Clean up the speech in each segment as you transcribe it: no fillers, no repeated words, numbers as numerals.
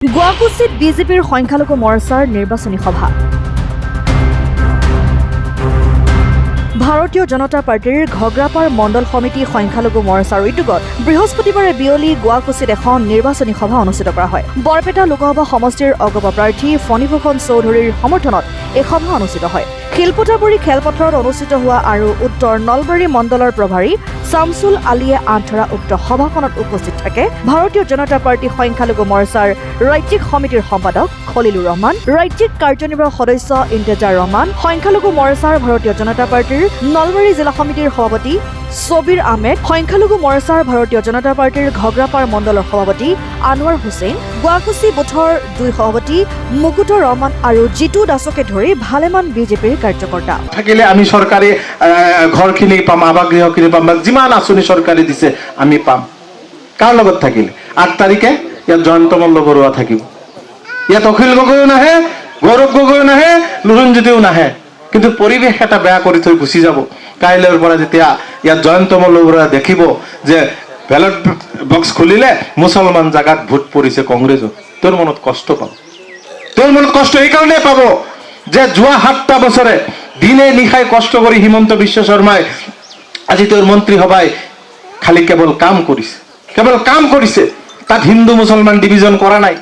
গুৱাহাটীত বিজেপিৰ সংখ্যালঘু মৰ্চাৰ নিৰ্বাচনী সভা। ভাৰতীয় জনতা পাৰ্টীৰ ঘগ্ৰাপাৰ মণ্ডল সমিতি সংখ্যালঘু মৰ্চাৰ উদ্যোগত বৃহস্পতিবাৰে বিয়লি গুৱাহাটীত এখন নিৰ্বাচনী সভা অনুষ্ঠিত কৰা হয়। বৰপেটা লোকসভা সমষ্টিৰ অগপ প্ৰাৰ্থী ফণীভূষণ চৌধুৰীৰ সমৰ্থনত এই সভা অনুষ্ঠিত হয়। শিলপথাগুৰি খেলপথাৰত অনুষ্ঠিত হোৱা আৰু উত্তৰ নলবাৰী মণ্ডলৰ প্ৰভাৰী শামছুল আলীয়ে আঁঠৰা উক্ত সভাখনত উপস্থিত থাকে ভাৰতীয় জনতা পাৰ্টী সংখ্যালঘু মৰ্চাৰ ৰাজ্যিক সমিতিৰ সম্পাদক খলিলুৰ ৰহমান, ৰাজ্যিক কাৰ্যনিৰ্বাহক সদস্য ইন্তেজাৰ ৰহমান, সংখ্যালঘু মৰ্চাৰ ভাৰতীয় জনতা পাৰ্টীৰ নলবাৰী জিলা সমিতিৰ সভাপতি ছবিৰ আহমেদ, সংখ্যালঘু মৰ্চাৰ ভাৰতীয় জনতা পাৰ্টীৰ ঘগ্ৰাপাৰ মণ্ডলৰ সভাপতি আনোৱাৰ হুছেইন, গুৱাহাটী বুথৰ 2 সভাপতি মুকুটৰ ৰহমান আৰু জিতু দাসকে ধৰি ভালেমান বিজেপিৰ কাৰ্যকৰ্তা থাকিলে আমি চৰকাৰী ঘৰখিনি পাম, আৱাসগৃহখিনি পাম, যিমান আঁচনি চৰকাৰে দিছে আমি পাম। কাৰ লগত থাকিলে 8 তাৰিখে ইয়াত জয়ন্ত মল্ল বৰুৱা থাকিব, ইয়াত অখিল গগৈও নাহে, গৌৰৱ গগৈও নাহে, লুৰুণজ্যোতিও নাহে, কিন্তু পৰিৱেশ এটা বেয়া কৰি থৈ গুচি যাব। কাইলৈৰ পৰা যেতিয়া ইয়াত জয়ন্ত মল্ল বৰুৱা দেখিব যে বেলট বক্স খুলিলে মুছলমান জাগাত ভোট পৰিছে কংগ্ৰেছৰ, তোৰ মনত কষ্ট পাব। তোৰ মনত কষ্ট এইকাৰণে পাব যে যোৱা 7টা বছৰে দিনে নিশাই কষ্ট কৰি হিমন্ত বিশ্ব শৰ্মাই আজি তোৰ মন্ত্ৰী সভায় খালি কেৱল কাম কৰিছে, তাত হিন্দু মুছলমান ডিভিজন কৰা নাই,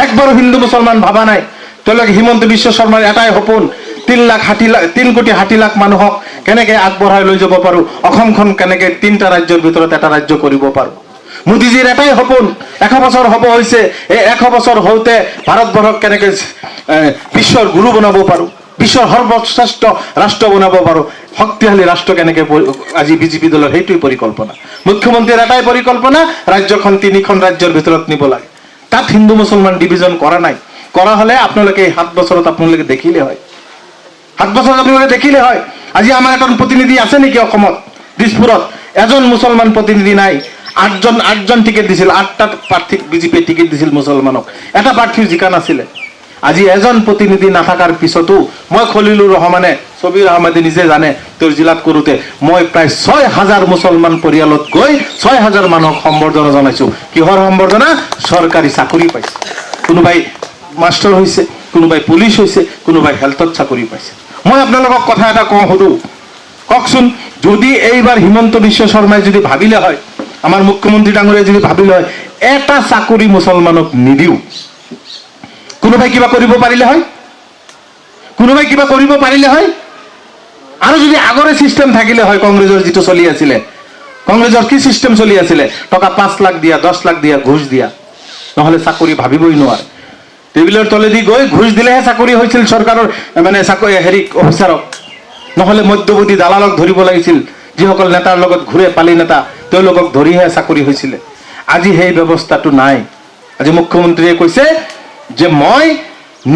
একবাৰো হিন্দু মুছলমান ভাবা নাই। তেওঁলোকে হিমন্ত বিশ্ব শৰ্মাৰ এটাই সপোন 3 কোটি 60 লাখ মানুহক কেনেকে আগবঢ়াই লৈ যাব পাৰো, অসমখন কেনেকে 3টা ৰাজ্যৰ ভিতৰত এটা ৰাজ্য কৰিব পাৰো। মোদীজীৰ এটাই সপোন 100 বছৰ হ'ব হৈছে, এই 100 বছৰ হওঁতে ভাৰতবৰ্ষক কেনেকে বিশ্বৰ গুৰু বনাব পাৰো, বিশ্বৰ সৰ্বশ্ৰেষ্ঠ ৰাষ্ট্ৰ বনাব পাৰো, শক্তিশালী ৰাষ্ট্ৰ কেনেকে আজি বিজেপি দলৰ সেইটোৱে পৰিকল্পনা। মুখ্যমন্ত্ৰীৰ এটাই পৰিকল্পনা ৰাজ্যখন 3খন ৰাজ্যৰ ভিতৰত নিব লাগে। তাত হিন্দু মুছলমান ডিভিজন কৰা নাই। কৰা হলে আপোনালোকে এই 7 বছৰত আপোনালোকে দেখিলে হয়, 7 বছৰত আপোনালোকে দেখিলে হয়। আজি আমাৰ এজন প্ৰতিনিধি আছে নেকি অসমত? দিছপুৰত এজন মুছলমান প্ৰতিনিধি নাই। 8জন টিকেট দিছিল, 8টা প্ৰাৰ্থীক বিজেপিয়ে টিকেট দিছিল মুছলমানক, এটা প্ৰাৰ্থীও জিকা নাছিলে। আজি এজন প্ৰতিনিধি নাথাকাৰ পিছতো মই খলিলুৰ ৰহমানে, ছবিৰ আহমেদে নিজে জানে, তেওঁৰ জিলাত কৰোঁতে মই প্ৰায় 6000 মুছলমান পৰিয়ালত গৈ 6000 মানুহক সম্বৰ্ধনা জনাইছো। কিহৰ সম্বৰ্ধনা? চৰকাৰী চাকৰি পাইছে, কোনোবাই মাষ্টৰ হৈছে, কোনোবাই পুলিচ হৈছে, কোনোবাই হেল্থত চাকৰি পাইছে। মই আপোনালোকক কথা এটা সুধো, কওকচোন, যদি এইবাৰ হিমন্ত বিশ্ব শৰ্মাই যদি ভাবিলে হয়, আমাৰ মুখ্যমন্ত্ৰী ডাঙৰীয়াই যদি ভাবিলে হয় এটা চাকৰি মুছলমানক নিদিও, কোনোবাই কিবা কৰিব পাৰিলে হয়? কোনোবাই কিবা কৰিব পাৰিলে হয়? আৰু যদি আগৰে চিষ্টেম থাকিলে হয়, কংগ্ৰেছৰ যিটো চলি আছিলে, কংগ্ৰেছৰ কি চিষ্টেম চলি আছিলে, টকা 5 লাখ দিয়া, 10 লাখ দিয়া, ঘুষ দিয়া, নহলে চাকৰি ভাবিবই নোৱাৰে। টেবিলৰ তলেদি গৈ ঘুষ দিলেহে চাকৰি হৈছিল চৰকাৰৰ, মানে চাকৰি অফিচাৰক, নহলে মধ্যবৰ্তী দালালক ধৰিব লাগিছিল, যিসকল নেতাৰ লগত ঘূৰে, পালি নেতা, তেওঁলোকক ধৰিহে চাকৰি হৈছিলে। আজি সেই ব্যৱস্থাটো নাই। আজি মুখ্যমন্ত্ৰীয়ে কৈছে যে মই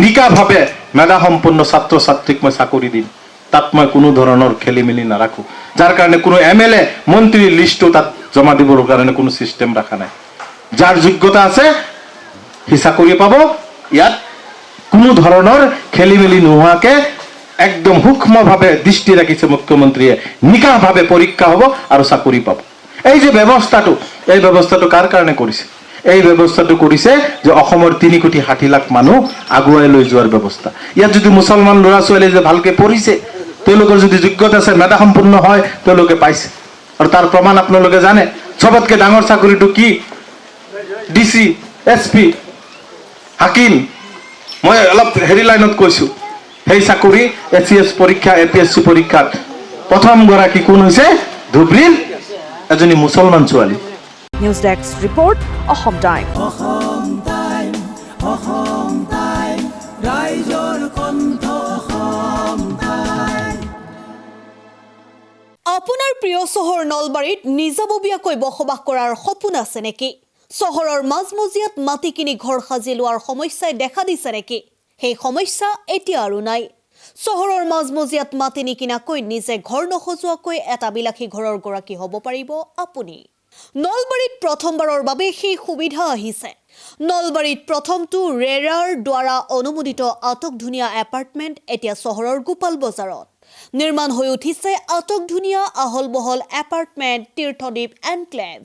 নিকাভাৱে মেধা সম্পন্ন ছাত্ৰ ছাত্ৰীক মই চাকৰি দিম, তাত মই কোনো ধৰণৰ খেলি মেলি নাৰাখো, যাৰ কাৰণে কোনো MLA মন্ত্ৰীৰ লিষ্টটো তাত জমা দিবৰ কাৰণে কোনো চিষ্টেম ৰখা নাই। যাৰ যোগ্যতা আছে সি চাকৰি পাব। ইয়াত কোনো ধৰণৰ খেলি মেলি নোহোৱাকে একদম সূক্ষ্মভাৱে দৃষ্টি ৰাখিছে মুখ্যমন্ত্ৰীয়ে, নিকাভাৱে পৰীক্ষা হ'ব আৰু চাকৰি পাব। এই যে ব্যৱস্থাটো, এই ব্যৱস্থাটো কাৰ কাৰণে কৰিছে? এই ব্যৱস্থাটো কৰিছে যে অসমৰ 3 কোটি 60 লাখ মানুহ আগুৱাই লৈ যোৱাৰ ব্যৱস্থা। ইয়াত যদি মুছলমান ল'ৰা ছোৱালী যে ভালকে পঢ়িছে, তেওঁলোকৰ যদি যোগ্যতা আছে, মেধা সম্পূৰ্ণ হয়, তেওঁলোকে পাইছে। আৰু তাৰ প্ৰমাণ আপোনালোকে জানে, চবতকে ডাঙৰ চাকৰিটো কি? DC, SP, হাকিম। মই অলপ লাইনত কৈছো, সেই চাকৰি ACS পৰীক্ষা, APSC পৰীক্ষাত প্ৰথম গৰাকী কোন হৈছে? ধুবুৰীৰ এজনী মুছলমান ছোৱালী। News desk report, Assam time. আপোনাৰ প্ৰিয় চহৰ নলবাৰীত নিজাববীয়াকৈ বসবাস কৰাৰ সপোন আছে নেকি? চহৰৰ মাজমজিয়াত মাটি কিনি ঘৰ সাজি লোৱাৰ সমস্যাই দেখা দিছে নেকি? সেই সমস্যা এতিয়া আৰু নাই। চহৰৰ মাজমজিয়াত মাটি নিকিনাকৈ নিজে ঘৰ নসজোৱাকৈ এটা বিলাসী ঘৰৰ গৰাকী হ'ব পাৰিব আপুনি। নলবাৰীত প্ৰথমবাৰৰ বাবে সেই সুবিধা আহিছে। নলবাৰীত প্ৰথমটো ৰেৰাৰ দ্বাৰা অনুমোদিত আটকধুনীয়া এপাৰ্টমেণ্ট এতিয়া চহৰৰ গোপাল বজাৰত নিৰ্মাণ হৈ উঠিছে। আটকধুনীয়া আহল বহল এপাৰ্টমেণ্ট তীৰ্থদ্বীপ এনক্লেভ।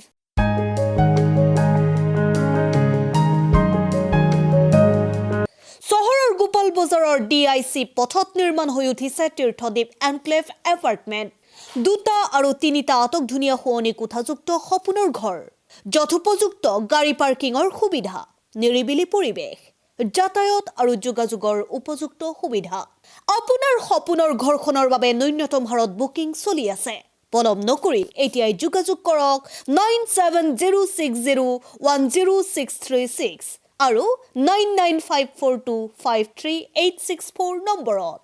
বজাৰৰ DIC পথত নিৰ্মাণ হৈ উঠিছে তীৰ্থদ্বীপ এনক্লেভ এপাৰ্টমেণ্ট। 2টা আৰু 3টা আটকধুনীয়া শুৱনি কোঠাযুক্ত সপোনৰ ঘৰ, যথোপযুক্ত গাড়ী পাৰ্কিঙৰ সুবিধা, নিৰিবিলি পৰিৱেশ, যাতায়াত আৰু যোগাযোগৰ উপযুক্ত সুবিধা। আপোনাৰ সপোনৰ ঘৰখনৰ বাবে ন্যূনতম হাৰত বুকিং চলি আছে। পলম নকৰি এতিয়াই যোগাযোগ কৰক 9706010636 আৰু 9954253864 নম্বৰত।